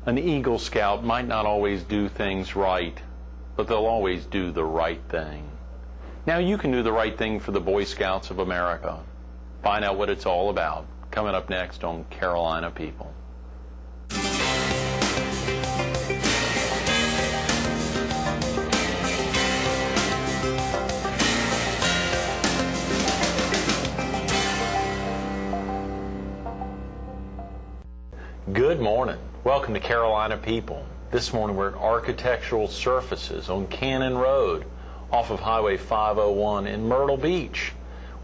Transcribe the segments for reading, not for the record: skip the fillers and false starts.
An Eagle Scout might not always do things right, but they'll always do the right thing. Now you can do the right thing for the Boy Scouts of America. Find out what it's all about coming up next on Carolina People. Good morning. Welcome to Carolina People. This morning we're at Architectural Surfaces on Cannon Road off of Highway 501 in Myrtle Beach.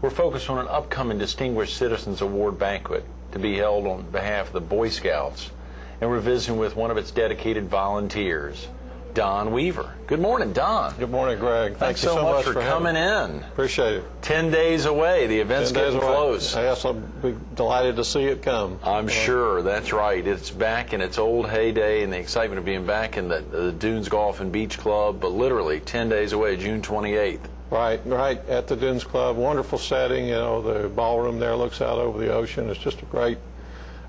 We're focused on an upcoming Distinguished Citizens Award banquet to be held on behalf of the Boy Scouts. And we're visiting with one of its dedicated volunteers, Don Weaver. Good morning, Don. Good morning, Greg. Thanks so much for coming in. Appreciate it. 10 days away. The event's getting close. Yes, I'll be delighted to see it come. I'm sure. That's right. It's back in its old heyday and the excitement of being back in the Dunes Golf and Beach Club, but literally 10 days away, June 28th. Right at the Dunes Club. Wonderful setting. You know, the ballroom there looks out over the ocean. It's just a great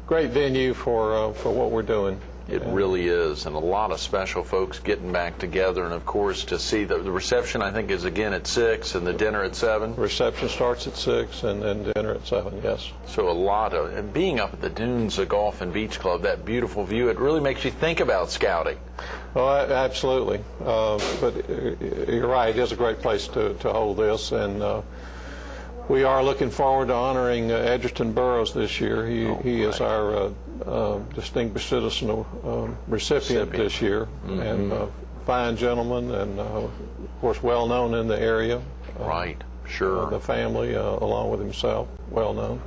venue for what we're doing. It really is, and a lot of special folks getting back together, and of course to see the reception, I think, is again at 6 and the dinner at 7. Reception starts at 6 and then dinner at 7, yes. So a lot of, and being up at the Dunes Golf and Beach Club, that beautiful view, it really makes you think about scouting. Oh, absolutely. But you're right, it is a great place to hold this, and we are looking forward to honoring Edgerton Burroughs this year. He is our Distinguished Citizen recipient this year, and fine gentleman, and of course well known in the area. Right, sure. The family, along with himself, well known.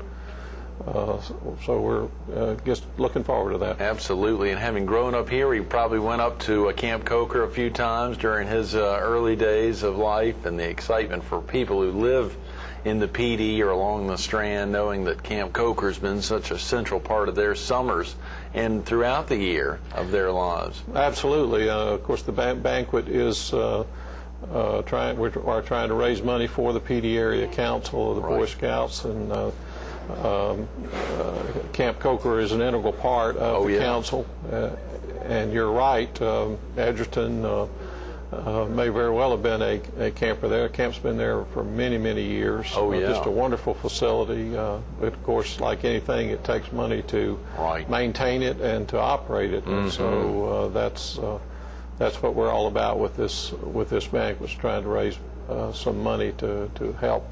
So we're just looking forward to that. Absolutely, and having grown up here, he probably went up to Camp Coker a few times during his early days of life, and the excitement for people who live in the PD or along the Strand, knowing that Camp Coker has been such a central part of their summers and throughout the year of their lives. Absolutely. Of course, the banquet is we're trying to raise money for the PD Area Council of the Boy Scouts, and Camp Coker is an integral part of the council. And you're right, Edgerton may very well have been a camper there. The camp's been there for many, many years. Just a wonderful facility. But of course, like anything, it takes money to maintain it and to operate it. And so that's what we're all about with this bank, was trying to raise some money to help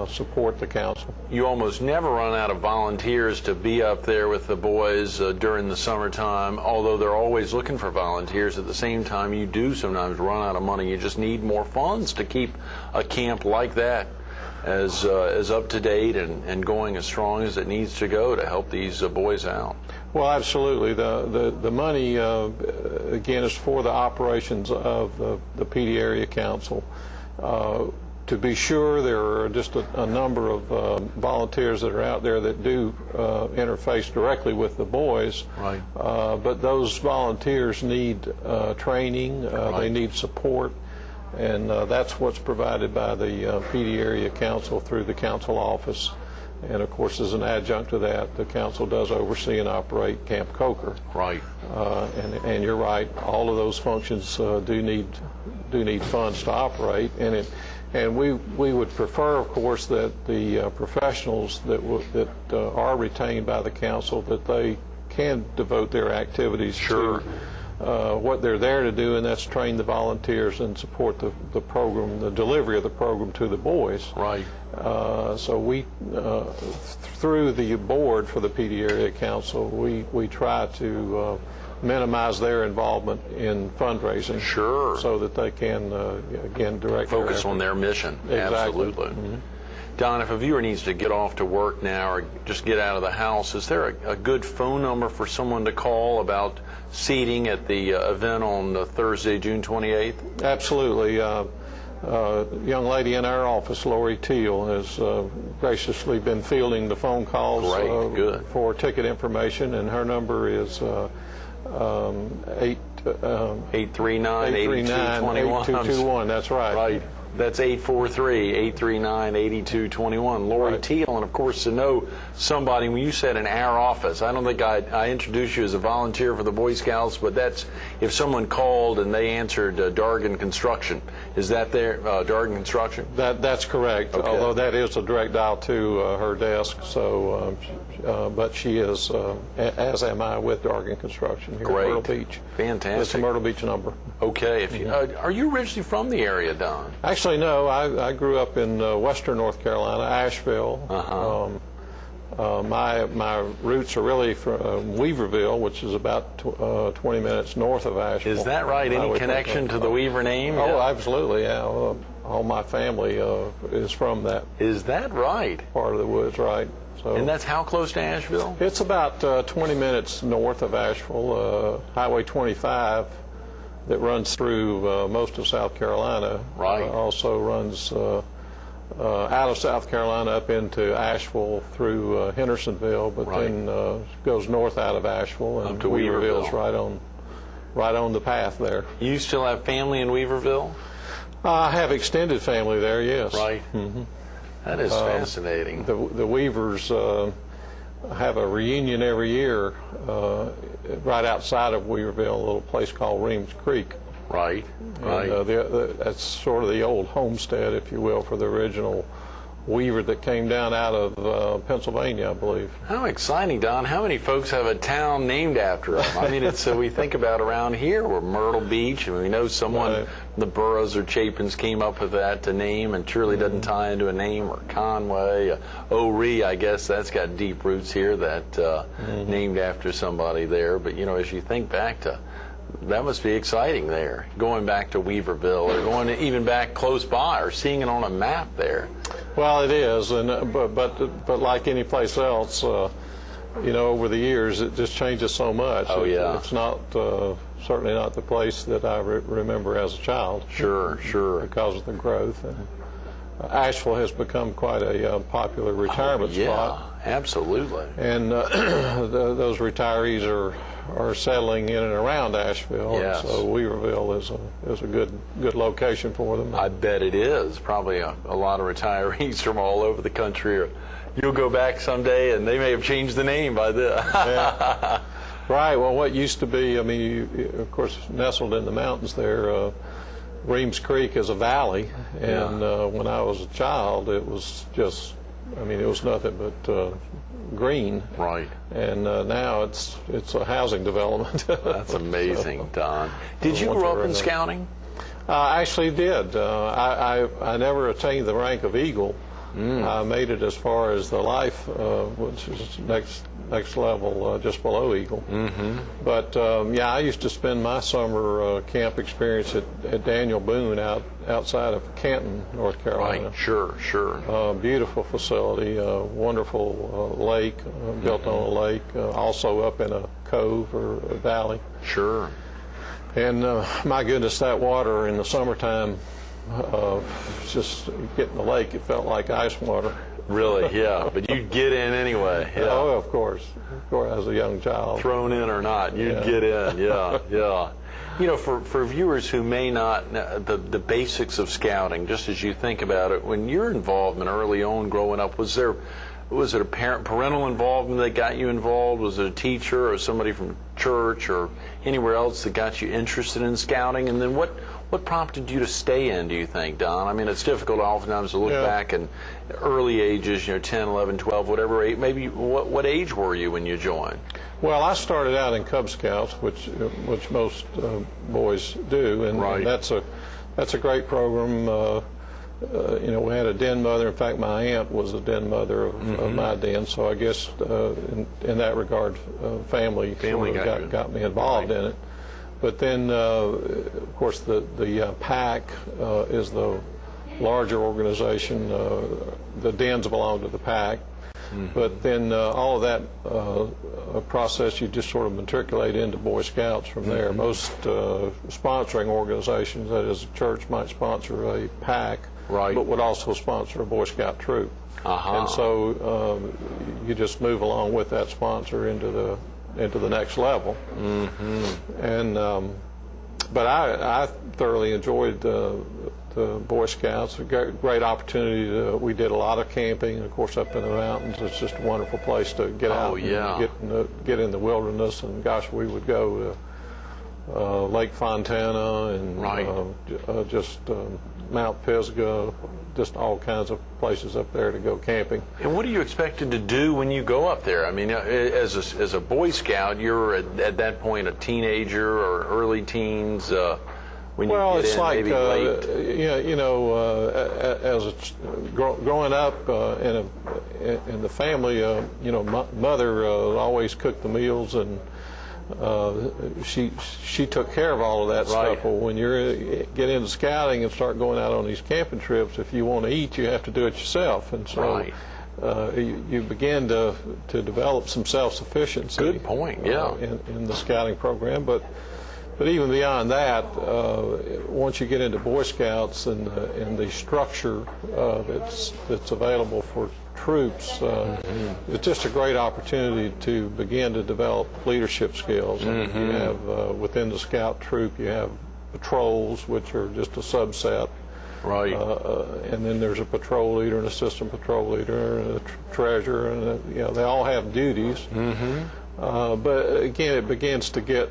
support the council. You almost never run out of volunteers to be up there with the boys during the summertime, although they're always looking for volunteers. At the same time, you do sometimes run out of money. You just need more funds to keep a camp like that as up to date and going as strong as it needs to go to help these boys out. Well, absolutely. The money, again, is for the operations of the PD Area Council. To be sure, there are just a number of volunteers that are out there that do interface directly with the boys. Right. But those volunteers need training, they need support, and that's what's provided by the PD Area Council through the council office. And of course, as an adjunct to that, the council does oversee and operate Camp Coker. Right. And you're right, all of those functions do need funds to operate, and we would prefer, of course, that the professionals that are retained by the council, that they can devote their activities to what they're there to do, and that's train the volunteers and support the program, the delivery of the program to the boys. Right. So we, through the board for the PD Area Council, we try to minimize their involvement in fundraising. Sure. So that they can, again, direct focus on their mission. Exactly. Absolutely. Don, if a viewer needs to get off to work now or just get out of the house, is there a good phone number for someone to call about seating at the event on Thursday, June 28th? Absolutely. Young lady in our office, Lori Teal, has graciously been fielding the phone calls for ticket information, and her number is 839-8221. That's right. Right. That's 843-839-8221. Lori Right. Teal, and of course to know somebody, when you said in our office, I don't think I introduced you as a volunteer for the Boy Scouts, but that's if someone called and they answered Dargan Construction. Is that there, Dargan Construction? That's correct, Okay. although that is a direct dial to her desk, so, but she is, as am I, with Dargan Construction here Great. at Myrtle Beach. Fantastic. It's a Myrtle Beach number. Okay. If you, are you originally from the area, Don? Actually, no. I grew up in western North Carolina, Asheville. My roots are really from Weaverville, which is about 20 minutes north of Asheville. Is that right? Any connection to the Weaver name? Oh, absolutely, yeah. All my family is from that Is that right? part of the woods, right? So And that's how close to Asheville? it's about 20 minutes north of Asheville. Highway 25 that runs through most of South Carolina. Right. Also runs out of South Carolina up into Asheville through Hendersonville, but Right. then goes north out of Asheville, and Up to Weaverville's Weaverville. right on the path there. You still have family in Weaverville? I have extended family there, yes. Right. That is fascinating. The Weavers have a reunion every year right outside of Weaverville, a little place called Reams Creek. Right. Right. And, that's sort of the old homestead, if you will, for the original Weaver that came down out of Pennsylvania, I believe. How exciting, Don. How many folks have a town named after them? I mean, it's we think about around here, we're Myrtle Beach, and we know someone, Right. the Burroughs or Chapins came up with that to name, and surely doesn't tie into a name, or Conway, O'Ree, I guess that's got deep roots here, that named after somebody there. But, you know, as you think back to, that must be exciting there, going back to Weaverville, or going even back close by, or seeing it on a map there. Well, it is, and but like any place else, you know, over the years it just changes so much. Oh, yeah. It's not certainly not the place that I remember as a child. Sure, sure. Because of the growth. And Asheville has become quite a popular retirement Yeah, spot, absolutely. and those retirees are settling in and around Asheville. Yes. And so Weaverville is a good location for them. I bet it is. Probably a lot of retirees from all over the country. Or you'll go back someday, and they may have changed the name by then. Yeah. Right. Well, what used to be, I mean, you, of course, nestled in the mountains there, Reams Creek is a valley, and when I was a child, it was just, I mean, it was nothing but green. Right. And now it's a housing development. That's amazing, Don. Did you grow up in scouting? I actually did. I never attained the rank of Eagle. I made it as far as the Life, which is next level, just below Eagle. But yeah, I used to spend my summer camp experience at Daniel Boone outside of Canton, North Carolina. Right. Sure. Beautiful facility, wonderful lake, built on a lake, also up in a cove or a valley. Sure. And my goodness, that water in the summertime, just getting the lake, it felt like ice water. Really? Yeah. But you'd get in anyway. Yeah. Oh, of course, as a young child. Thrown in or not, you'd get in. Yeah. Yeah. You know, for viewers who may not know the basics of scouting, just as you think about it, when your involvement early on growing up, was it a parental involvement that got you involved? Was it a teacher or somebody from church or anywhere else that got you interested in scouting? And then what prompted you to stay in, do you think, Don? I mean, it's difficult oftentimes to look back in early ages, 10, 11, 12, whatever age. Maybe what age were you when you joined? Well, I started out in Cub Scouts, which most boys do, and that's a great program. We had a den mother. In fact, my aunt was a den mother of my den, so I guess in that regard, family got me involved in it. But then, of course, the PAC is the larger organization. The dens belong to the PAC. But then all of that process, you just sort of matriculate into Boy Scouts from there. Most sponsoring organizations, that is, a church might sponsor a PAC, but would also sponsor a Boy Scout troop. And so you just move along with that sponsor into the next level. And but I thoroughly enjoyed the Boy Scouts. A great opportunity. We did a lot of camping, of course, up in the mountains. It's just a wonderful place to get out and get in the wilderness. And gosh, we would go to Lake Fontana and just Mount Pisgah, just all kinds of places up there to go camping. And what are you expected to do when you go up there? I mean, as a Boy Scout, you're at that point a teenager or early teens. When you get it's in, like maybe late. Growing up in the family, mother always cooked the meals, and she took care of all of that stuff. Well, when you get into scouting and start going out on these camping trips, if you want to eat, you have to do it yourself, and so you begin to develop some self-sufficiency. Good point. Yeah. In the scouting program, but even beyond that, once you get into Boy Scouts and the structure that's available for troops, it's just a great opportunity to begin to develop leadership skills. You have within the Scout troop, you have patrols, which are just a subset. Right. And then there's a patrol leader, an assistant patrol leader, and a treasurer, and they all have duties. But again, it begins to get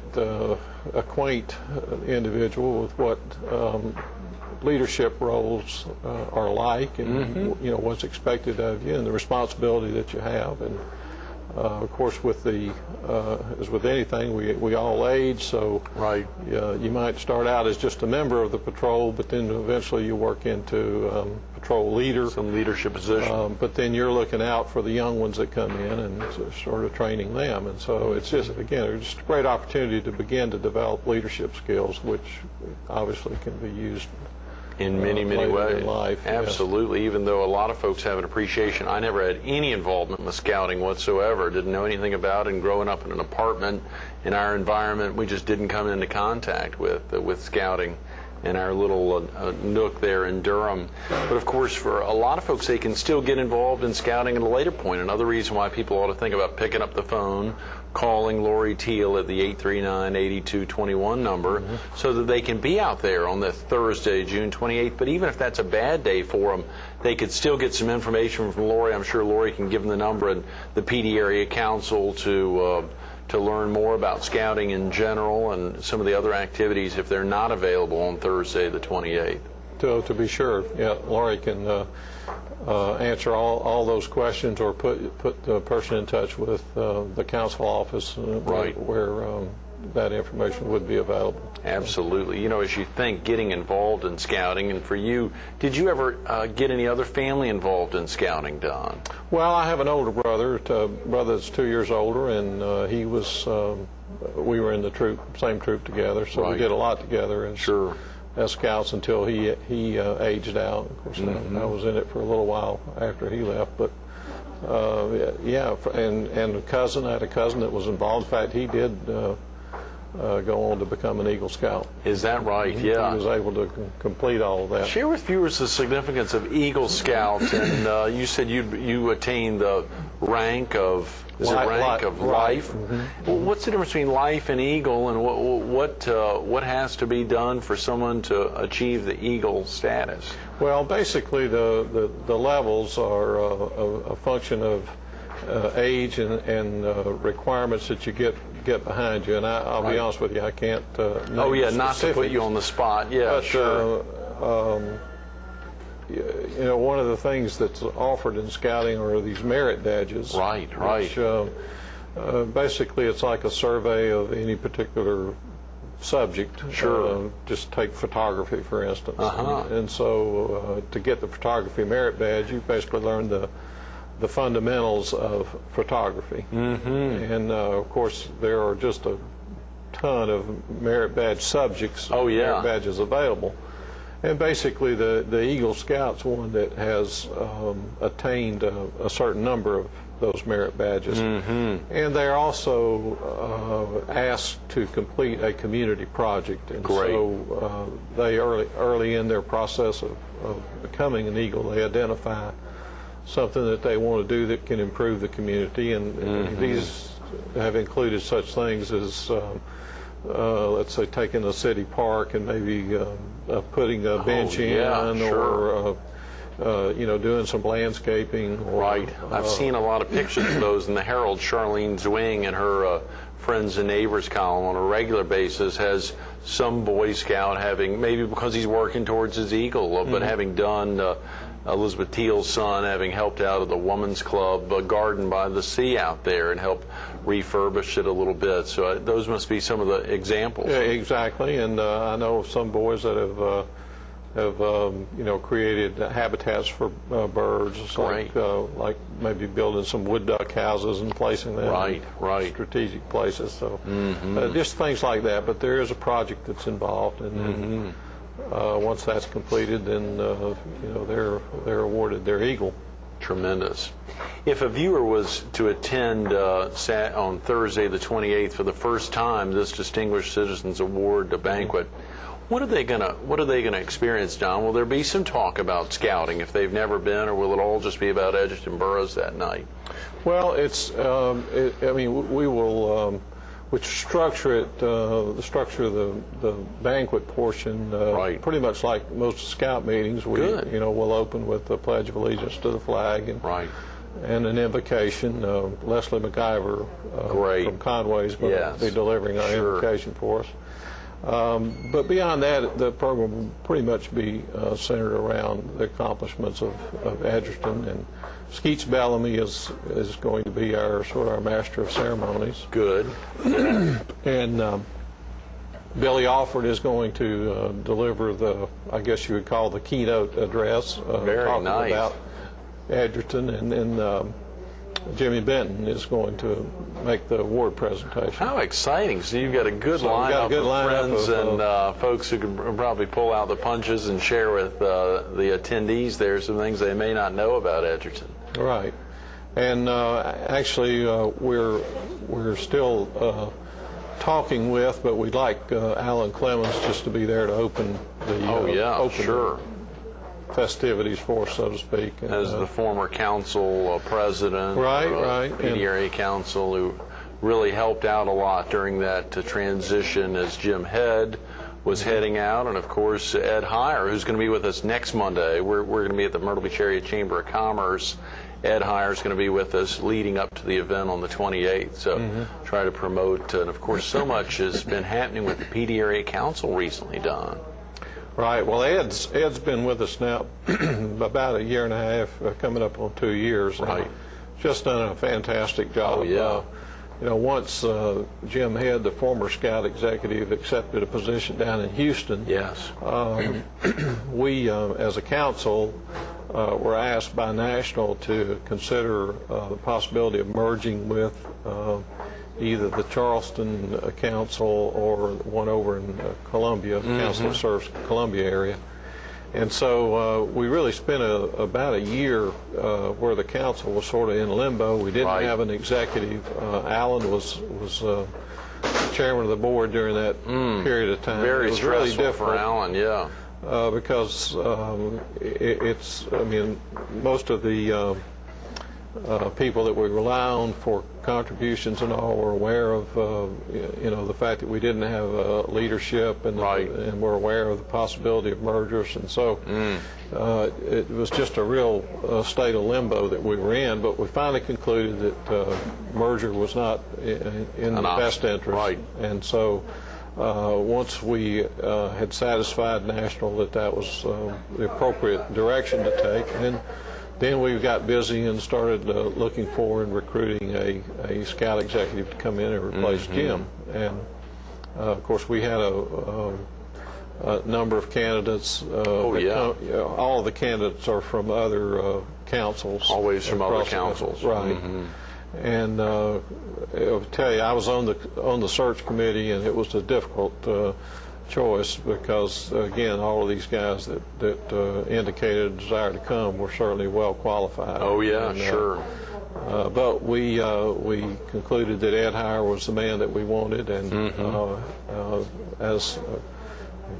acquaint the individual with what leadership roles are like, and what's expected of you, and the responsibility that you have. And of course, as with anything, we all age, so you might start out as just a member of the patrol, but then eventually you work into patrol leader, some leadership position. But then you're looking out for the young ones that come in and sort of training them. And so it's just, again, just a great opportunity to begin to develop leadership skills, which obviously can be used in many ways. In life. Absolutely. Yes. Even though a lot of folks have an appreciation, I never had any involvement with scouting whatsoever. Didn't know anything about it. And growing up in an apartment in our environment, we just didn't come into contact with scouting in our little nook there in Durham. But of course, for a lot of folks, they can still get involved in scouting at a later point. Another reason why people ought to think about picking up the phone, calling Lori Teal at the 839-8221 number, so that they can be out there on the Thursday, June 28th. But even if that's a bad day for them, they could still get some information from Lori. I'm sure Lori can give them the number and the PD Area Council to learn more about scouting in general and some of the other activities if they're not available on Thursday the 28th. To be sure, yeah, Lori can answer all those questions, or put the person in touch with the council office where that information would be available. Absolutely. You know, as you think getting involved in scouting, and for you, did you ever get any other family involved in scouting, Don? Well, I have an older brother, that's 2 years older, and he was, we were in the same troop together, so we did a lot together as scouts until he aged out. Of course, I was in it for a little while after he left, but and I had a cousin that was involved. In fact, he did go on to become an Eagle Scout. Is that right? Yeah. He was able to complete all of that. Share with viewers the significance of Eagle Scout, and you said you attained the rank of life. Well, what's the difference between life and Eagle, and what has to be done for someone to achieve the Eagle status? Well, basically the levels are a function of age and requirements that you get behind you, and I'll be honest with you, I can't name not to put you on the spot. Yeah, but, sure. One of the things that's offered in scouting are these merit badges. Right. Which, basically, it's like a survey of any particular subject. Sure. Just take photography, for instance. And so to get the photography merit badge, you basically learn the fundamentals of photography. And of course, there are just a ton of merit badge subjects, merit badges available. And basically, the Eagle Scout's one that has attained a certain number of those merit badges. And they're also asked to complete a community project. And so they early in their process of becoming an Eagle, they identify something that they want to do that can improve the community, and these have included such things as let's say, taking a city park and maybe putting a bench in, sure. or doing some landscaping. Or, right. I've seen a lot of pictures of those in the Herald. Charlene Zwing and her Friends and Neighbors column on a regular basis has some Boy Scout having, maybe because he's working towards his Eagle, but having done Elizabeth Teal's son, having helped out at the Women's Club Garden by the Sea out there and helped refurbish it a little bit. So those must be some of the examples. Yeah, exactly. And I know of some boys that have created habitats for birds, like maybe building some wood duck houses and placing them in strategic places. So just things like that. But there is a project that's involved, and once that's completed, then they're awarded their Eagle. Tremendous. If a viewer was to attend on Thursday the 28th for the first time this Distinguished Citizens Award banquet, what are they gonna experience, John? Will there be some talk about scouting if they've never been, or will it all just be about Edgerton Burroughs that night? Well, we will. Structure it, the structure of the banquet portion, pretty much like most Scout meetings. We'll open with the Pledge of Allegiance to the flag and an invocation. Leslie McIver from Conway is going to be delivering our invocation for us. But beyond that, the program will pretty much be centered around the accomplishments of Edgerton, and Skeets Bellamy is going to be our master of ceremonies. Good. And Billy Alford is going to deliver I guess you would call the keynote address. Very nice. About Edgerton, and then Jimmy Benton is going to make the award presentation. How exciting. So you've got a good lineup of friends and folks who can probably pull out the punches and share with the attendees there some things they may not know about Edgerton. Right. And actually, we're still talking with, but we'd like Alan Clemens just to be there to open the festivities for us, so to speak. As the former council president, PDRA council, who really helped out a lot during that transition as Jim Head was heading out, and of course Ed Heyer, who's going to be with us next Monday. We're going to be at the Myrtle Beach Area Chamber of Commerce. Ed Heyer is going to be with us leading up to the event on the 28th. So try to promote, and of course so much has been happening with the PDRA Council recently, Don. Right. Well, Ed's been with us now about a year and a half, coming up on 2 years. Right. Just done a fantastic job. Oh, yeah. Once Jim Head, the former Scout executive, accepted a position down in Houston. Yes. We, as a council, were asked by National to consider the possibility of merging with either the Charleston Council or one over in Columbia, Council that serves the Columbia area. And so we really spent about a year where the council was sort of in limbo. We didn't have an executive. Alan was chairman of the board during that period of time. Very it was stressful really difficult for Alan, yeah. Because most of the people that we rely on for contributions and all were aware of the fact that we didn't have leadership, and we're aware of the possibility of mergers, and so it was just a real state of limbo that we were in. But we finally concluded that merger was not in the best interest, and so once we had satisfied National that was the appropriate direction to take, and then we got busy and started looking for and recruiting a Scout executive to come in and replace Jim. And of course, we had a number of candidates. All of the candidates are from other councils. Always from other councils, right? And I'll tell you, I was on the search committee, and it was a difficult choice because, again, all of these guys that indicated a desire to come were certainly well qualified. Oh yeah, and, sure. But we concluded that Ed Heyer was the man that we wanted, and as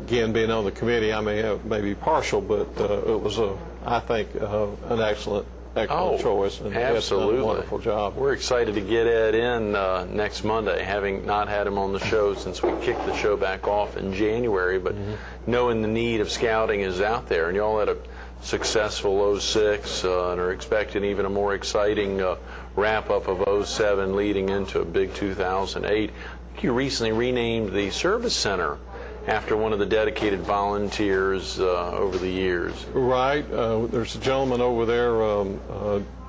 again being on the committee, I may be partial, but it was I think an excellent excellent choice, and Ed's done a wonderful job. We're excited to get Ed in next Monday, having not had him on the show since we kicked the show back off in January, but knowing the need of scouting is out there, and y'all had a successful 06 and are expecting even a more exciting wrap-up of 07 leading into a big 2008. You recently renamed the service center after one of the dedicated volunteers over the years. Right. There's a gentleman over there,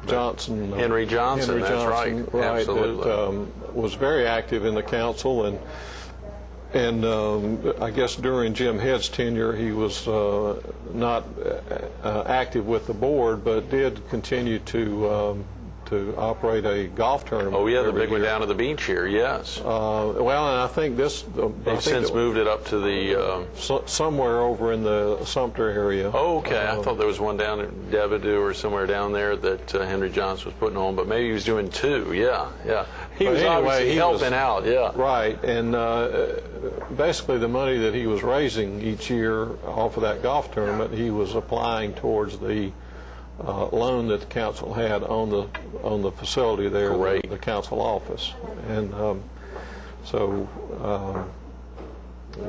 Johnson. Henry Johnson, that's right. Absolutely. That was very active in the council, and I guess during Jim Head's tenure he was not active with the board, but did continue to operate a golf tournament. Oh yeah, the big one down at the beach here, yes. Well, and I think they've since moved it up to the somewhere over in the Sumter area. Oh, okay. I thought there was one down in Devido or somewhere down there that Henry Johnson was putting on, but maybe he was doing two. Yeah. He was obviously helping out. Yeah. Right, and basically the money that he was raising each year off of that golf tournament, he was applying towards the loan that the council had on the facility there, the council office, and so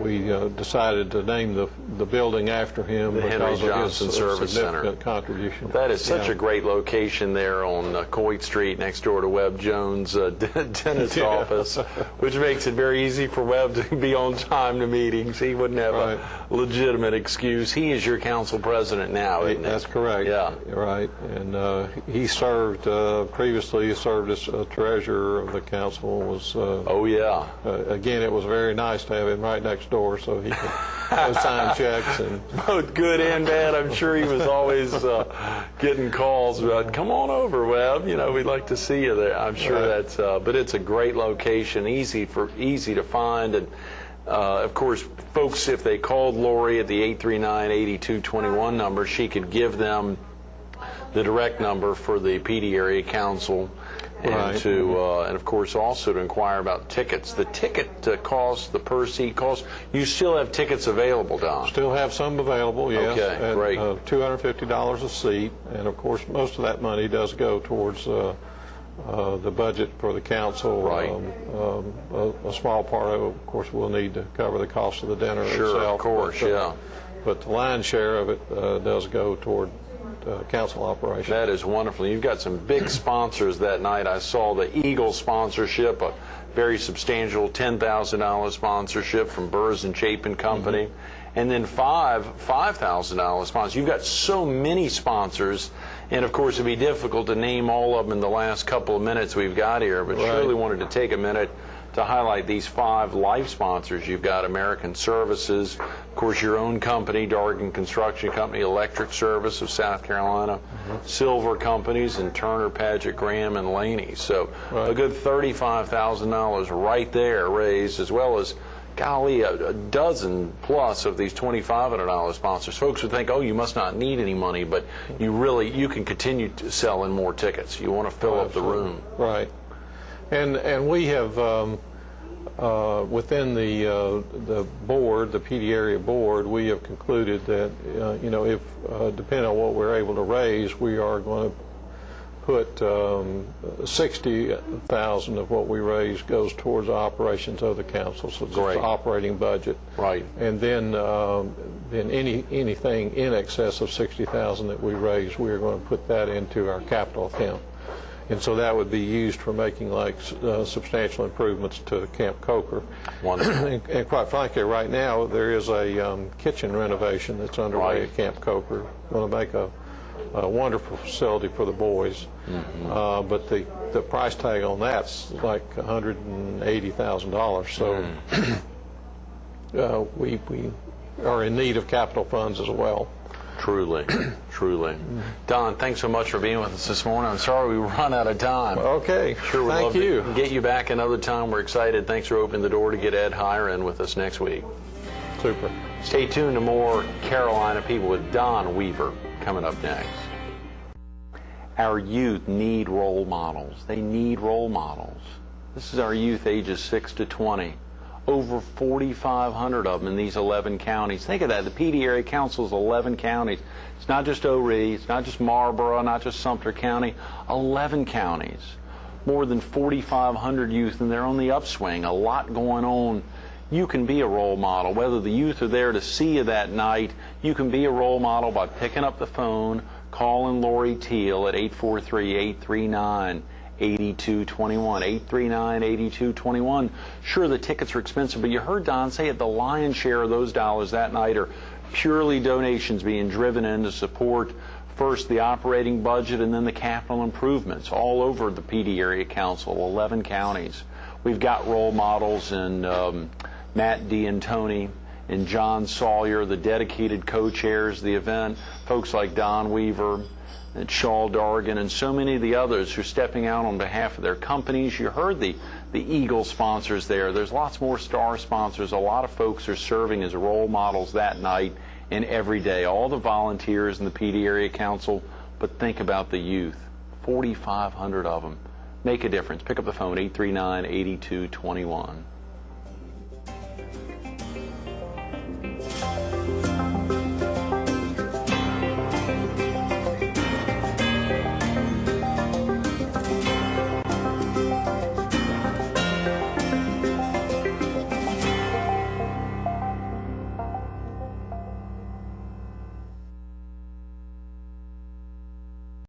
we decided to name the building after him the because Henry Johnson of his Service significant Center contribution. That is such a great location there on Coit Street, next door to Webb Jones' dentist office, which makes it very easy for Webb to be on time to meetings. He wouldn't have a legitimate excuse. He is your council president now, isn't he? That's correct. Yeah. Right. And he served, previously he served as treasurer of the council. Was again, it was very nice to have him right next door so he could sign checks. And both good and bad. I'm sure he was always getting calls about, come on over, Webb, we'd like to see you there. I'm sure that's but it's a great location, easy to find, and of course folks, if they called Lori at the 839-8221 number, she could give them the direct number for the PD area council, and and of course also to inquire about tickets. The ticket cost, the per seat cost, you still have tickets available, Don? Still have some available, yes. Okay, great. $250 a seat, and of course most of that money does go towards the budget for the council. Right. A small part of course, we'll need to cover the cost of the dinner itself. Sure, of course, but the lion's share of it does go toward council operation. That is wonderful. You've got some big sponsors that night. I saw the Eagle sponsorship, a very substantial $10,000 sponsorship from Burrs and Chapin Company, and then $5,000 sponsors. You've got so many sponsors, and of course it'd be difficult to name all of them in the last couple of minutes we've got here, but surely wanted to take a minute to highlight these 5 life sponsors. You've got American Services, of course your own company, Dargan Construction Company, Electric Service of South Carolina, Silver Companies, and Turner, Paget, Graham, and Laney. So a good $35,000 right there raised, as well as, golly, a dozen plus of these $2,500 sponsors. Folks would think, oh, you must not need any money, but you can continue to sell in more tickets. You want to fill up the room. Right. And we have within the board, the PD area board, we have concluded that if depending on what we're able to raise, we are going to put $60,000 of what we raise goes towards the operations of the council, so it's the operating budget. Right. And then anything in excess of $60,000 that we raise, we are going to put that into our capital account. And so that would be used for making substantial improvements to Camp Coker. Wonderful. And quite frankly, right now there is a kitchen renovation that's underway at Camp Coker. Going to make a wonderful facility for the boys. But the price tag on that's like $180,000. So we are in need of capital funds as well. Truly. Don, thanks so much for being with us this morning. I'm sorry we run out of time. Okay. Sure, we'd love to get you back another time. We're excited. Thanks for opening the door to get Ed Heyer in with us next week. Super. Stay tuned to more Carolina People with Don Weaver coming up next. Our youth need role models. They need role models. This is our youth ages 6 to 20. Over 4,500 of them in these 11 counties. Think of that. The PD Area Council is 11 counties. It's not just O'Ree, it's not just Marlboro, not just Sumter County. 11 counties. More than 4,500 youth, and they're on the upswing. A lot going on. You can be a role model. Whether the youth are there to see you that night, you can be a role model by picking up the phone, calling Lori Teal at 843-839-8221, 839-8221. Sure, the tickets are expensive, but you heard Don say it, the lion's share of those dollars that night are purely donations being driven in to support first the operating budget and then the capital improvements all over the PD Area Council, 11 counties. We've got role models in Matt D'Antoni and John Sawyer, the dedicated co-chairs of the event, folks like Don Weaver and Shaw Dargan and so many of the others who are stepping out on behalf of their companies. You heard the Eagle sponsors there. There's lots more star sponsors. A lot of folks are serving as role models that night and every day. All the volunteers in the PD Area Council, but think about the youth. 4,500 of them. Make a difference. Pick up the phone, 839-8221.